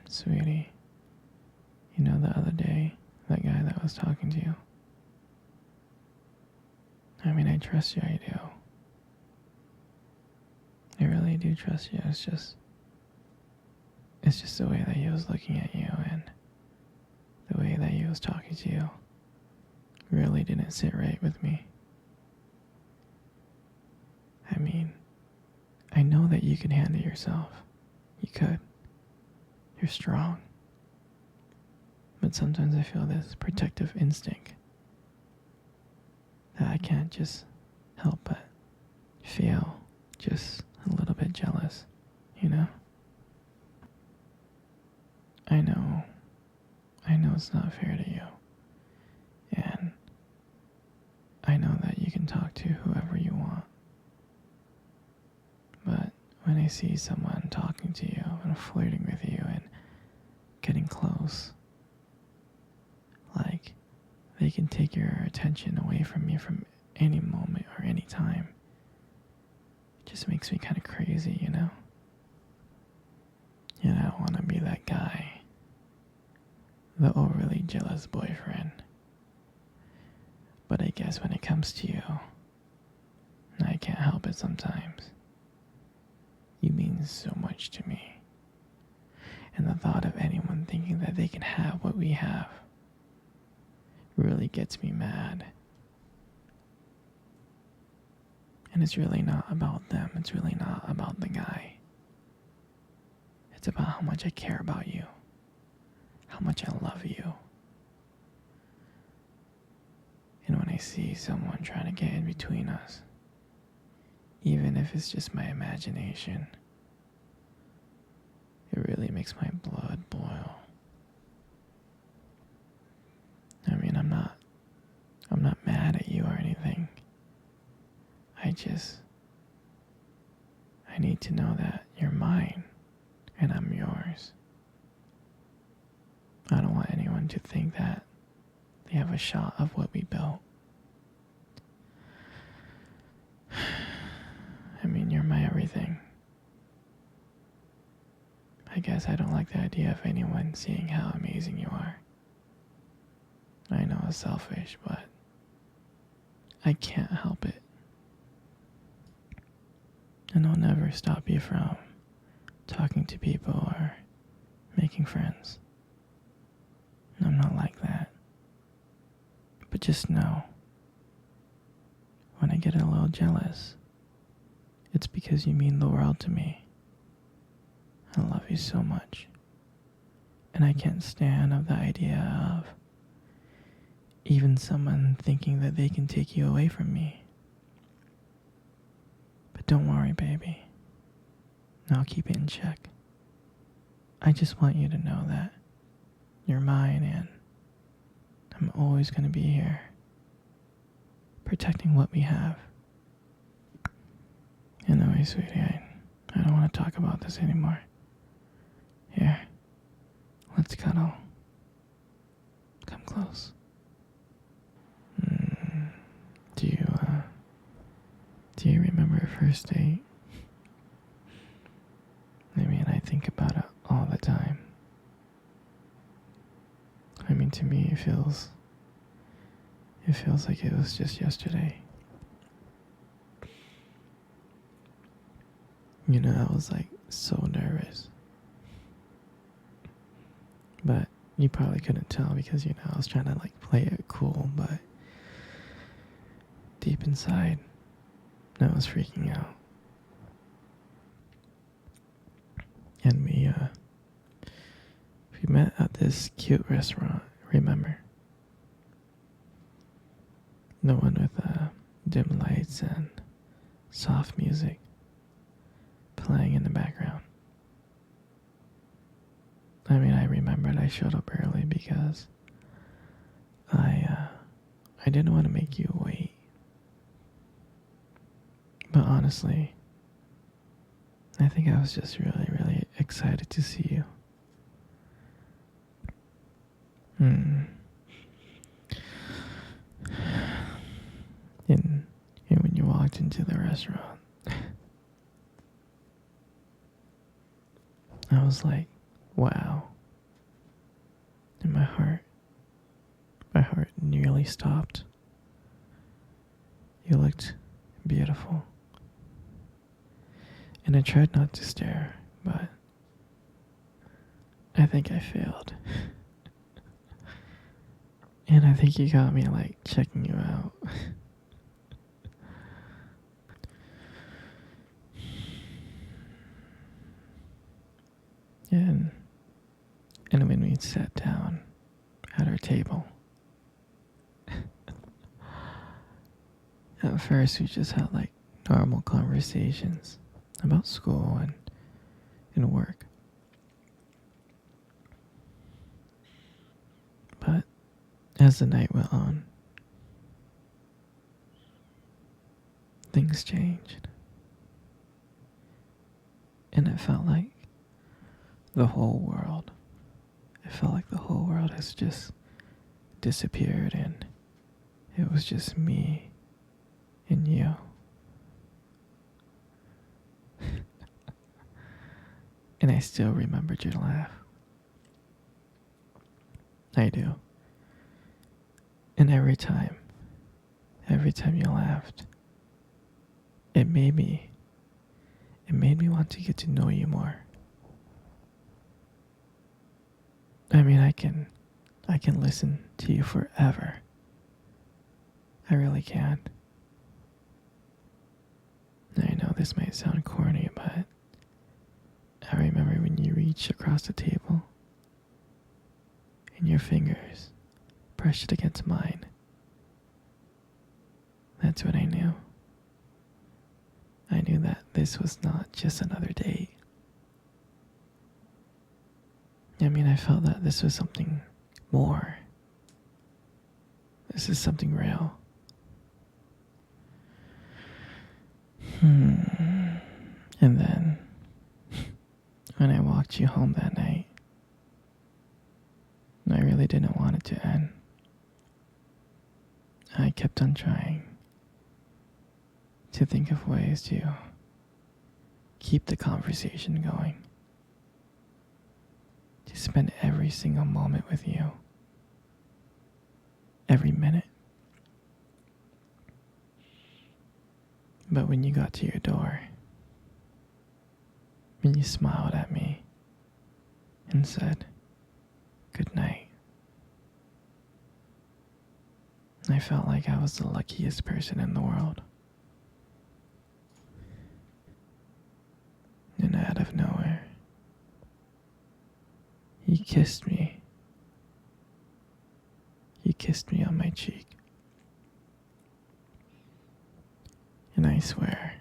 Sweetie, the other day, that guy that was talking to you, I trust you, I do. I really do trust you. It's just the way that he was looking at you and the way that he was talking to you really didn't sit right with me. I know that you can handle yourself. You could. You're strong. But sometimes I feel this protective instinct that I can't just help but feel just a little bit jealous, I know it's not fair to you. And I know that you can talk to whoever you want. But when I see someone talking to you and flirting with you and getting close, like they can take your attention away from you from any moment or any time, it just makes me kind of crazy, And I don't want to be that guy, the overly jealous boyfriend. But I guess when it comes to you, I can't help it sometimes. You mean so much to me. And the thought of anyone thinking that they can have what we have really gets me mad. And it's really not about them. It's really not about the guy. It's about how much I care about you. How much I love you. And when I see someone trying to get in between us, even if it's just my imagination, it really makes my blood boil. I'm not mad at you or anything. I need to know that you're mine and I'm yours. I don't want anyone to think that they have a shot of what we built. You're my everything. I guess I don't like the idea of anyone seeing how amazing you are. I know it's selfish, but I can't help it. And I'll never stop you from talking to people or making friends. I'm not like that. But just know, when I get a little jealous, it's because you mean the world to me. I love you so much. And I can't stand of the idea of even someone thinking that they can take you away from me. But don't worry, baby. I'll keep it in check. I just want you to know that you're mine and I'm always going to be here, protecting what we have. Anyway, sweetie, I don't want to talk about this anymore. Here, let's cuddle. Come close. Do you remember our first date? I think about it all the time. To me, it feels like it was just yesterday. I was so nervous. But you probably couldn't tell because, I was trying to play it cool, but deep inside, I was freaking out. And we met at this cute restaurant, remember? The one with dim lights and soft music playing in the background. I remembered I showed up early because I didn't want to make you wait. But honestly, I think I was just really, really excited to see you. And when you walked into the restaurant, I was like, Wow. And my heart nearly stopped. You looked beautiful. And I tried not to stare, but I think I failed. And I think you got me like checking you out. and and when we sat down at our table, at first we just had like normal conversations about school and work. But as the night went on, things changed. And it felt like the whole world, has just disappeared and it was just me and you. And I still remembered your laugh. I do. And every time you laughed, it made me want to get to know you more. I mean, I can listen to you forever. I really can. I know this might sound corny, but I remember when you reached across the table and your fingers brushed against mine. That's when I knew. I knew that this was not just another date. I mean, I felt that this was something more. This is something real. And then, when I walked you home that night, I really didn't want it to end. I kept on trying to think of ways to keep the conversation going, to spend every single moment with you, every minute. But when you got to your door, when you smiled at me and said, "Good night," I felt like I was the luckiest person in the world. And out of nowhere, you kissed me. You kissed me on my cheek. And I swear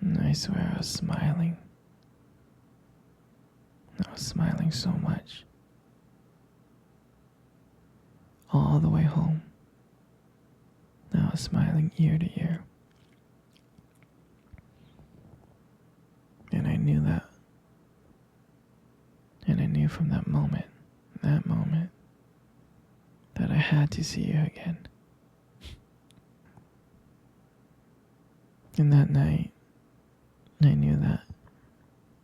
I was smiling. I was smiling so much. All the way home, I was smiling ear to ear. And I knew that. And I knew from that moment, that I had to see you again. And that night, I knew that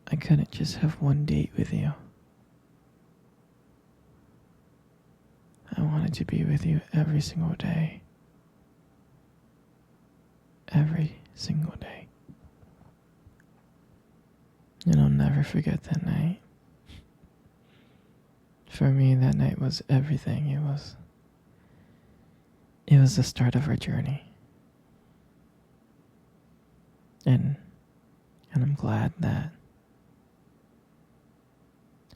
I couldn't just have one date with you. I wanted to be with you every single day. Every single day. And I'll never forget that night. For me, that night was everything. It was the start of our journey. And I'm glad that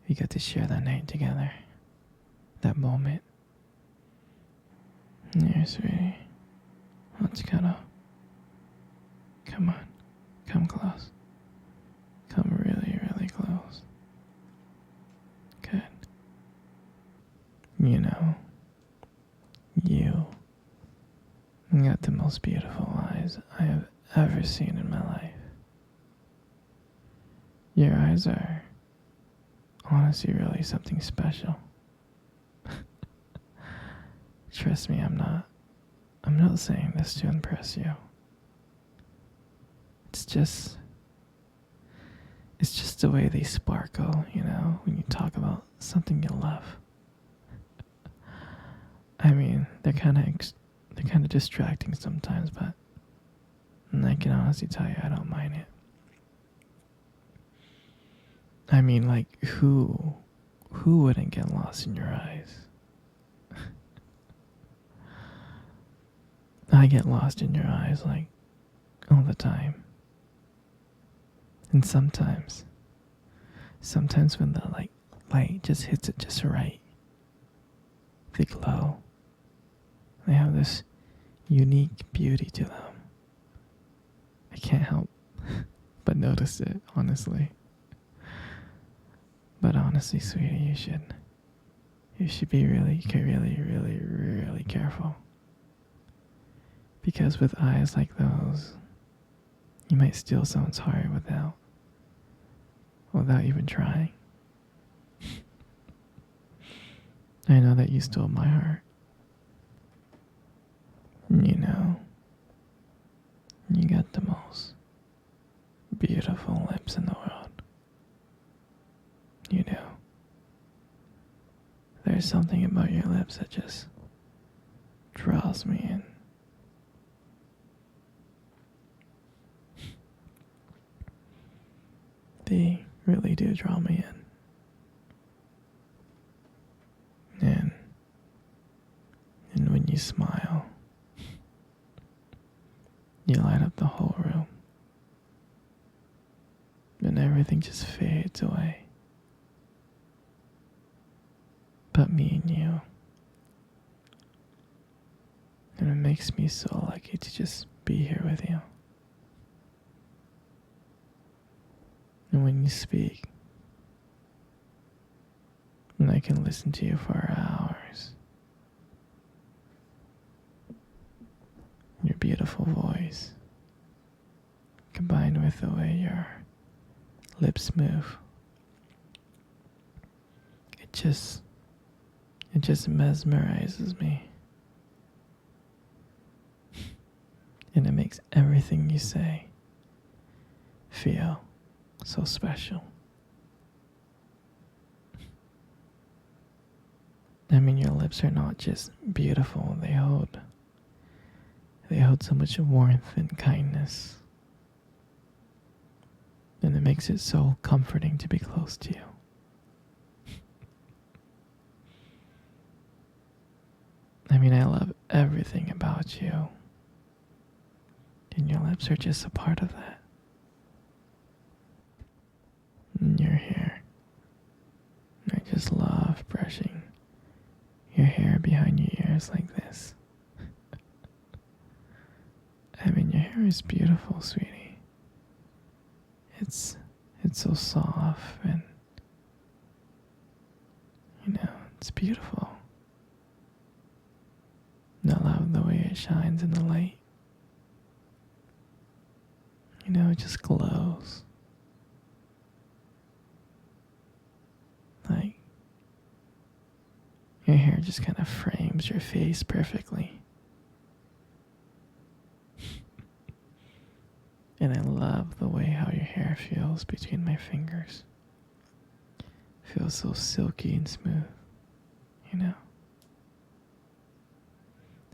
we got to share that night together. That moment. Here, sweetie. Let's cuddle. Come on. Come close. Come really, really close. Good. You know, you got the most beautiful eyes I have ever seen in my life. Your eyes are honestly really something special. Trust me, I'm not saying this to impress you. It's just the way they sparkle, when you talk about something you love. I mean, they're kind of distracting sometimes, but I can honestly tell you I don't mind it. I mean, like, who wouldn't get lost in your eyes? I get lost in your eyes, like, all the time. And sometimes when the light just hits it just right, they glow. They have this unique beauty to them. I can't help but notice it, honestly. But honestly, sweetie, you should be really, really, really, really careful. Because with eyes like those, you might steal someone's heart without even trying. I know that you stole my heart. You got the most beautiful lips in the world. You do. There's something about your lips that just draws me in. They really do draw me in. And when you smile, you light up the whole room. And everything just fades away. But me and you. And it makes me so lucky to just be here with you. And when you speak, and I can listen to you for hours. Your beautiful voice, combined with the way your lips move, it just mesmerizes me. And it makes everything you say feel so special. I mean, your lips are not just beautiful, they hold so much warmth and kindness. And it makes it so comforting to be close to you. I mean, I love everything about you. And your lips are just a part of that. And your hair. I just love brushing your hair behind your ears like this. I mean, your hair is beautiful, sweetie. It's so soft and, it's beautiful. And I love the way it shines in the light. It just glows. Like, your hair just kind of frames your face perfectly. And I love the way how your hair feels between my fingers. Feels so silky and smooth,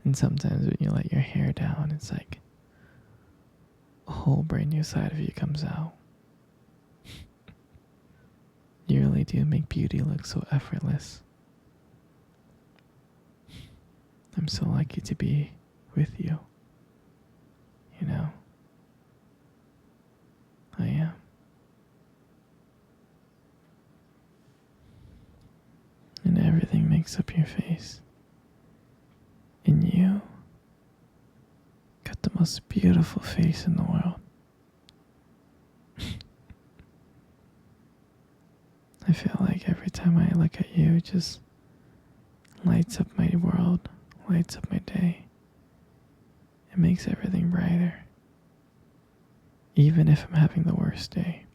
And sometimes when you let your hair down, it's like a whole brand new side of you comes out. You really do make beauty look so effortless. I'm so lucky to be with you. I am. And everything makes up your face. And you got the most beautiful face in the world. I feel like every time I look at you, it just lights up my world, lights up my day. It makes everything brighter. Even if I'm having the worst day.